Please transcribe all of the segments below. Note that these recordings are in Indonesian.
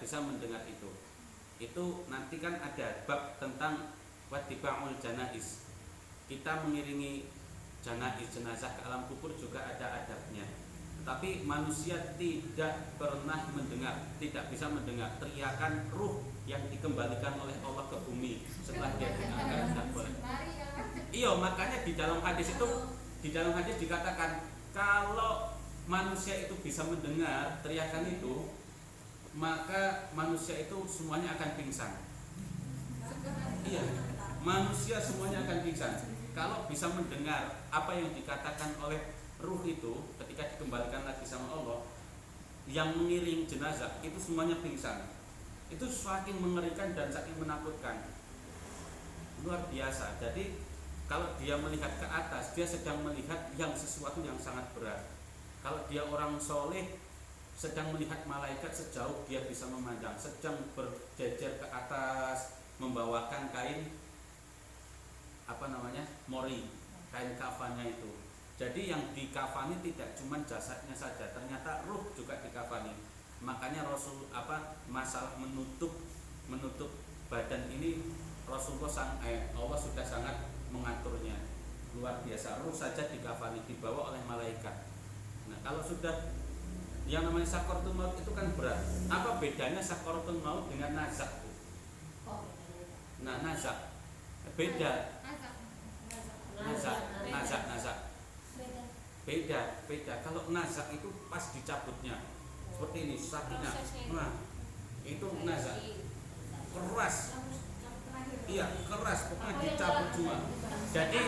bisa mendengar itu. Itu nanti kan ada bab tentang wattiba'ul janaiz. Kita mengiringi jenazah ke alam kubur juga ada adabnya. Tetapi manusia tidak pernah mendengar, tidak bisa mendengar teriakan ruh yang dikembalikan oleh Allah ke bumi setelah dia diangkat, tidak boleh. Iya, makanya di dalam hadis dikatakan kalau manusia itu bisa mendengar teriakan itu, maka manusia itu semuanya akan pingsan. Iya, manusia semuanya akan pingsan. Kalau bisa mendengar apa yang dikatakan oleh ruh itu ketika dikembalikan lagi sama Allah, yang mengiring jenazah itu semuanya pingsan. Itu saking mengerikan dan saking menakutkan, luar biasa. Jadi kalau dia melihat ke atas, dia sedang melihat yang sesuatu yang sangat berat. Kalau dia orang soleh, sedang melihat malaikat sejauh dia bisa memandang, sedang berjejer ke atas membawakan kain mori, kain kafannya itu. Jadi yang dikafani tidak cuma jasadnya saja, ternyata ruh juga dikafani. Makanya masalah menutup badan ini Allah sudah sangat mengaturnya, luar biasa. Ruh saja dikafani, dibawa oleh malaikat. Nah, kalau sudah yang namanya sakaratul maut itu kan berat. Apa bedanya sakaratul maut dengan nazak? Nah, nazak beda. Nazak beda. Kalau nazak itu pas dicabutnya seperti ini sakitnya. Nah, itu nazak keras. Iya, keras, pokoknya dicabut semua. Jadi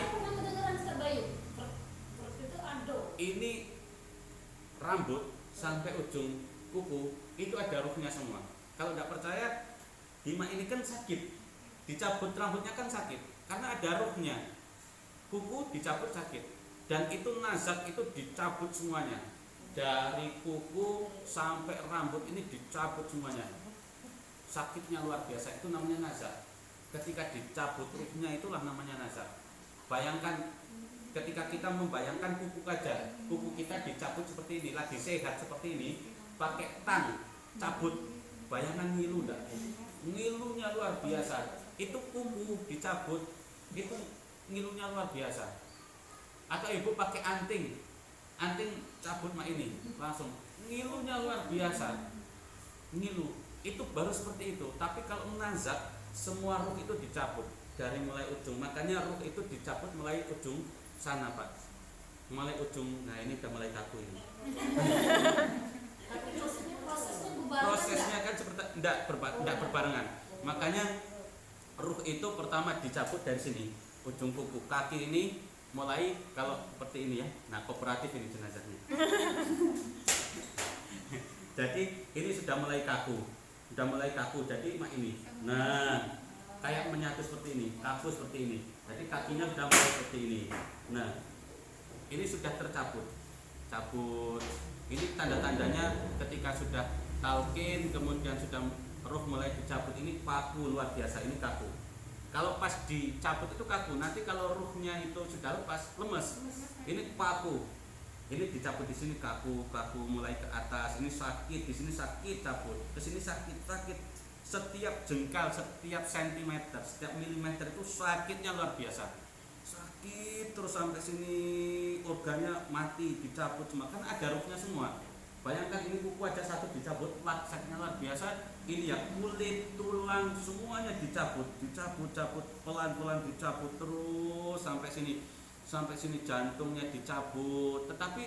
ini rambut sampai ujung kuku itu ada ruhnya semua. Kalau tidak percaya, Bima ini kan sakit, dicabut rambutnya kan sakit karena ada ruhnya. Kuku dicabut sakit, dan itu nazak itu dicabut semuanya, dari kuku sampai rambut ini dicabut semuanya. Sakitnya luar biasa, itu namanya nazak. Ketika dicabut ruhnya itulah namanya nazak. Bayangkan ketika kita membayangkan kuku kita dicabut seperti ini, lagi sehat seperti ini, pakai tang cabut, bayangan ngilu enggak? Ngilunya luar biasa. Itu kuku dicabut, itu ngilunya luar biasa. Atau ibu pakai anting cabut ini langsung ngilunya luar biasa. Ngilu itu baru seperti itu. Tapi kalau nazak, semua ruh itu dicabut dari mulai ujung. Makanya ruh itu dicabut mulai ujung sana, Pak. Mulai ujung. Nah, ini udah mulai kaku ini. Prosesnya kan seperti enggak berbarengan. Makanya ruh itu pertama dicabut dari sini, ujung kuku. Kaki ini mulai kalau seperti ini ya. Nah, kooperatif ini jenazahnya. Jadi ini sudah mulai kaku. Jadi ini. Nah, kayak menyatu seperti ini, kaku seperti ini. Jadi kakinya sudah mulai seperti ini. Nah, ini sudah tercabut. Ini tanda-tandanya ketika sudah talqin, kemudian sudah ruh mulai dicabut, ini kaku luar biasa, ini kaku. Kalau pas dicabut itu kaku, nanti kalau ruhnya itu sudah lepas, lemes. Ini kaku. Ini dicabut di sini kaku mulai ke atas. Ini sakit, di sini sakit cabut, ke sini sakit. Setiap jengkal, setiap sentimeter, setiap milimeter itu sakitnya luar biasa. Sakit terus sampai sini, organnya mati dicabut semua, kan ada ruhnya semua. Bayangkan ini kuku aja satu dicabut, sakitnya luar biasa. Ini ya kulit, tulang semuanya dicabut, pelan-pelan dicabut terus sampai sini jantungnya dicabut. Tetapi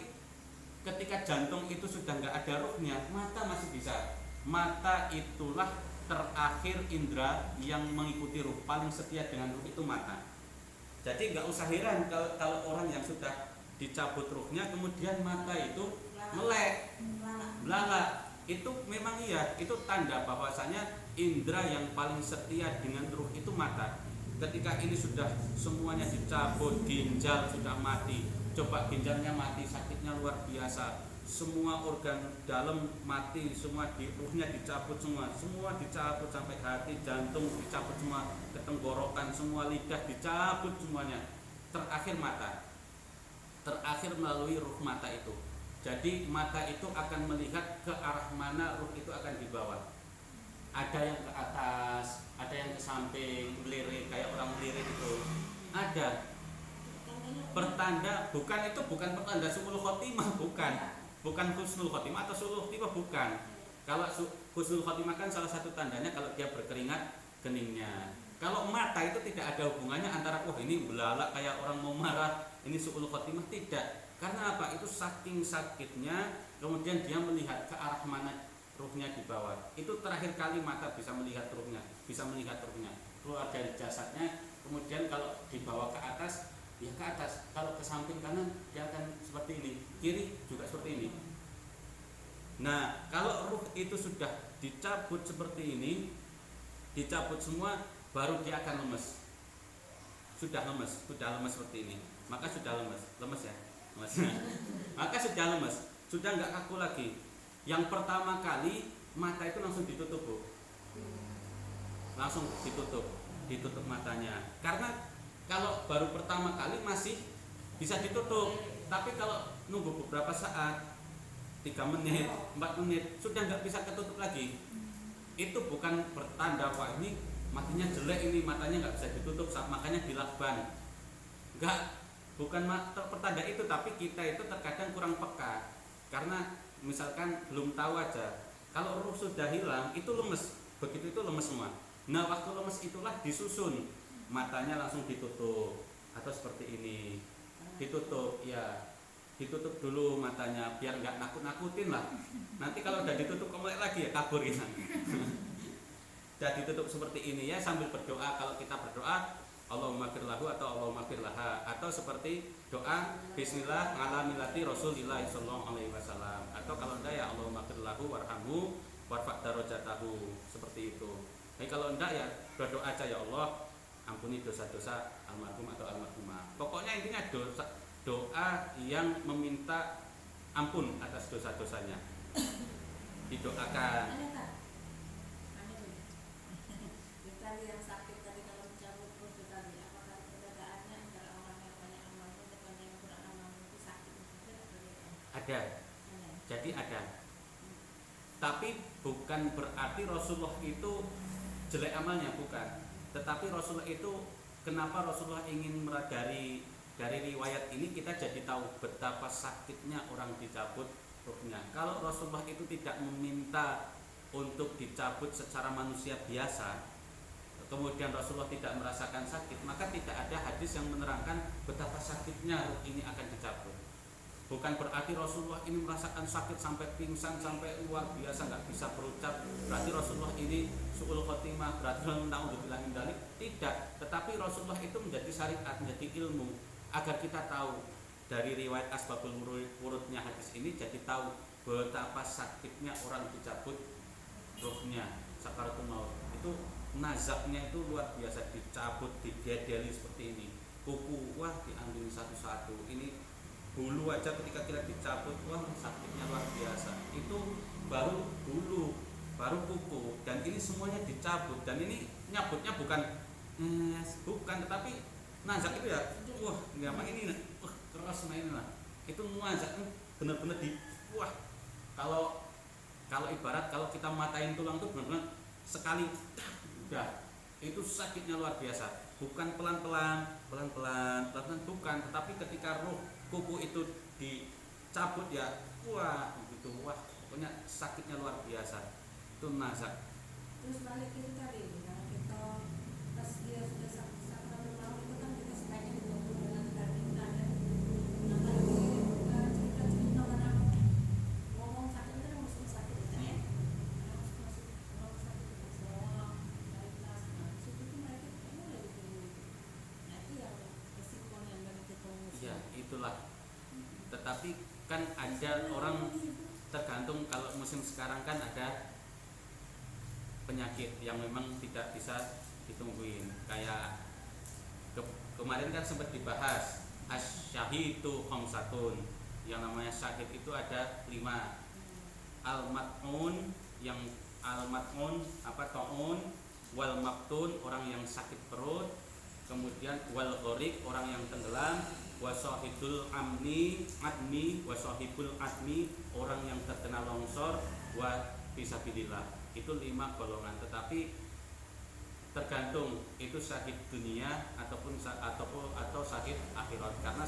ketika jantung itu sudah nggak ada ruhnya, mata masih bisa. Mata itulah terakhir indera yang mengikuti ruh, paling setia dengan ruh itu mata. Jadi nggak usah heran kalau orang yang sudah dicabut ruhnya kemudian mata itu melek, melalak. Itu memang iya, itu tanda bahwasanya indera yang paling setia dengan ruh itu mata. Ketika ini sudah semuanya dicabut, ginjal sudah mati, coba ginjalnya mati, sakitnya luar biasa. Semua organ dalam mati, semua ruhnya dicabut semua dicabut sampai hati, jantung dicabut semua, ketenggorokan semua, lidah dicabut semuanya. Terakhir mata, terakhir melalui ruh mata itu. Jadi mata itu akan melihat ke arah mana ruh itu akan dibawa. ada yang ke atas, ada yang ke samping, melirik kayak orang melirik itu. Ada pertanda, bukan pertanda suul khotimah, bukan husnul khotimah atau suul khotimah, bukan. Kalau husnul khotimah kan salah satu tandanya kalau dia berkeringat keningnya. Kalau mata itu tidak ada hubungannya antara wah ini belalak kayak orang mau marah, ini suul khotimah, tidak. Karena apa? Itu saking sakitnya, kemudian dia melihat ke arah mana ruhnya di bawah. Itu terakhir kali mata bisa melihat ruhnya, keluar dari jasadnya. Kemudian kalau dibawa ke atas, ya ke atas. Kalau ke samping kanan dia akan seperti ini, kiri juga seperti ini. Nah, kalau ruh itu sudah dicabut seperti ini, dicabut semua, baru dia akan lemes. Sudah lemes seperti ini. Maka sudah lemes ya. Maka sudah lemes, sudah nggak kaku lagi. Yang pertama kali mata itu langsung ditutup, Bu. Langsung ditutup matanya. Karena kalau baru pertama kali masih bisa ditutup, tapi kalau nunggu beberapa saat, 3 menit, 4 menit, sudah nggak bisa ketutup lagi. Itu bukan pertanda wah ini matinya jelek, ini matanya nggak bisa ditutup, makanya dilakban. Bukan pertanda itu, tapi kita itu terkadang kurang peka. Karena misalkan belum tahu aja, kalau ruh sudah hilang itu lemes, begitu itu lemes semua. Nah waktu lemes itulah disusun, matanya langsung ditutup atau seperti ini, ditutup ya, ditutup dulu matanya biar nggak nakut-nakutin lah. Nanti kalau udah ditutup kembali lagi ya kabur ya. Udah ditutup seperti ini ya, sambil berdoa. Kalau kita berdoa Allahumma firlahu atau Allahumma firlaha, atau seperti doa Bismillah ala milati Rasulillah sallallahu alaihi wasallam, atau kalau enggak ya Allahumma firlahu warhamhu warfa' darajatahu, seperti itu. Tapi kalau enggak ya berdoa aja, ya Allah ampuni dosa-dosa almarhum atau almarhumah. Pokoknya intinya doa yang meminta ampun atas dosa-dosanya didoakan. Yang sakit tadi kalau mencabut ruh tadi, apakah perbedaannya antara orang yang banyak amal dengan yang kurang amal itu sakit? Ada. Jadi ada. Tapi bukan berarti Rasulullah itu jelek amalnya, bukan. Tetapi Rasulullah itu, kenapa Rasulullah ingin dari riwayat ini kita jadi tahu betapa sakitnya orang dicabut ruhnya. Kalau Rasulullah itu tidak meminta untuk dicabut secara manusia biasa, kemudian Rasulullah tidak merasakan sakit, maka tidak ada hadis yang menerangkan betapa sakitnya ruh ini akan dicabut. Bukan berarti Rasulullah ini merasakan sakit sampai pingsan, sampai luar biasa nggak bisa berucap, berarti Rasulullah ini suul khotimah, berarti naudzubillah min dzalik. Tidak, tetapi Rasulullah itu menjadi syariat, menjadi ilmu, agar kita tahu dari riwayat asbabul wurudnya hadis ini, jadi tahu betapa sakitnya orang dicabut ruhnya sakaratul maut. Itu nazaknya itu luar biasa, dicabut, didedeli seperti ini, kuku wah diambil satu-satu, ini bulu aja ketika kita dicabut wah sakitnya luar biasa. Itu baru bulu, baru kuku, dan ini semuanya dicabut. Dan ini nyabutnya bukan tetapi nazak itu ya wah apa ini wah keras main lah. Itu nazak benar-benar di wah, kalau ibarat kalau kita matain tulang tuh benar-benar sekali udah, itu sakitnya luar biasa. Bukan pelan-pelan, bukan, tetapi ketika ruh kuku itu dicabut ya wah begitu, wah pokoknya sakitnya luar biasa. Itu nazak. Terus balik itu tadi, kalau kita pas dia sudah sakaratul maut itu kan kita sebaiknya ditunggu dengan keadaan ya. Nah kalau cerita orang ngomong sakit kan mesti sakit ya. Ya itulah. Tetapi kan ada orang, tergantung, kalau musim sekarang kan ada penyakit yang memang tidak bisa ditungguin. Kayak kemarin kan sempat dibahas asyahidu khamsatun, yang namanya syahid itu ada 5. Al-mat'un, yang al-mat'un taun, wal maktun orang yang sakit perut, kemudian wal gharik orang yang tenggelam, wasahibul admi wasahibul admi orang yang terkena longsor, wa fisabilillah itu 5 golongan, tetapi tergantung itu sakit dunia atau sakit akhirat, karena